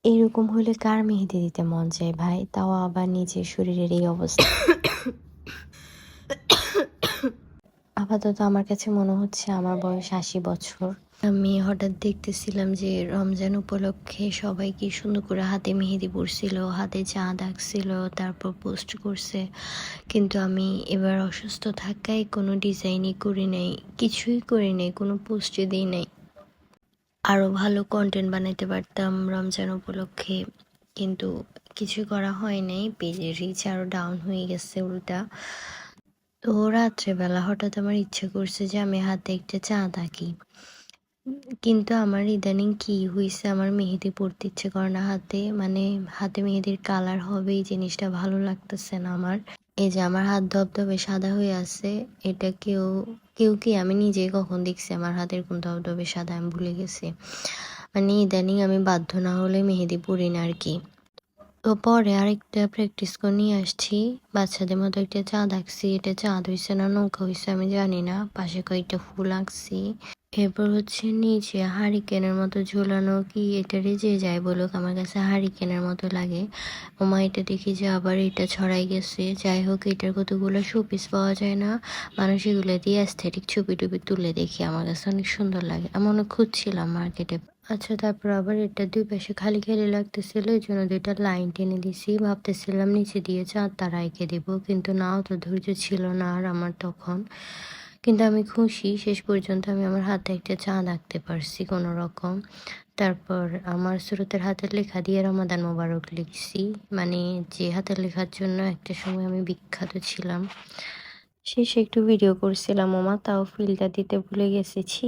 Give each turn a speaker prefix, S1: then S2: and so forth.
S1: এরকম হলে কার মেহেদি দিতে মন চায় ভাই? তাও আবার নিজের শরীরের এই অবস্থা। আপাতত আমার কাছে মনে হচ্ছে আমার বয়স ৮০ বছর। আমি হঠাৎ দেখতেছিলাম যে রমজান উপলক্ষে সবাই কি সুন্দর করে হাতে মেহেদি পরছিল, হাতে চাঁদ আঁকছিল, তারপর পোস্ট করছে। কিন্তু আমি এবার অসুস্থ থাকায় কোনো ডিজাইনই করি নাই, কিছুই করি নাই, কোনো পোস্টই দিই নাই। আরও ভালো কন্টেন্ট বানাইতে পারতাম রমজান উপলক্ষে, কিন্তু কিছু করা হয় নাই। পেজের রিচ আরও ডাউন হয়ে গেছে উল্টা। তো রাত্রেবেলা হঠাৎ আমার ইচ্ছে করছে যে আমি হাতে একটা চাঁদ আঁকি। কিন্তু আমার ইদানিং কি হইছে, আমার মেহেদি পড়তে ইচ্ছে করে না হাতে, মানে হাতে মেহেদির কালার হবে এই জিনিসটা ভালো লাগতেছে না আমার। এই যে আমার হাত ধবধবে সাদা হয়ে আছে, এটা কেউ কেউ কি আমি নিজেই কখন দেখছি আমার হাতের কোন ধবধবে সাদা, আমি ভুলে গেছি। মানে ইদানিং আমি বাধ্য না হলে মেহেদি পড়ি না আর কি। তো পরে আরেকটা প্র্যাকটিস করে নিয়ে আসছি, বাচ্চাদের মতো একটা চাঁদ আঁকছি। এটা চাঁদ হয়েছে না নৌকা হয়েছে আমি জানি না, পাশে কয়েকটা ফুল আঁকছি। এরপর হচ্ছে নিচে হারিকেনের মতো ঝোলানো, কি এটারে যে যাই বলুক আমার কাছে হারিকেনের মতো লাগে। ওমা এটা দেখি যে আবার এটা ছড়াই গেছে। যাই হোক, এটার কতগুলো শোপিস পাওয়া যায় না, মানুষ এগুলো দিয়ে অ্যাস্থেটিক ছবি টবি তুলে দেখি, আমার কাছে অনেক সুন্দর লাগে। আমি অনেক খুঁজছিলাম মার্কেটে। আচ্ছা, তারপর আবার এটা দুই পাশে খালি খালি লাগতেছিল, এই জন্য দুইটা লাইন টেনে দিছি। ভাবতেছিলাম নিচে দিয়ে চাঁদ তারা এঁকে দেবো, কিন্তু নাও তো ধৈর্য ছিল না আর আমার তখন। কিন্তু আমি খুশি, শেষ পর্যন্ত আমি আমার হাতে একটা চাঁদ আঁকতে পারছি কোনো রকম। তারপর আমার সুরতের হাতের লেখা দিয়ে রমাদান মোবারক লিখছি, মানে যে হাতের লেখার জন্য একটা সময় আমি বিখ্যাত ছিলাম। শেষে একটু ভিডিও করছিলাম ওমা, তাও ফিল্টার দিতে ভুলে গেছি। ছি।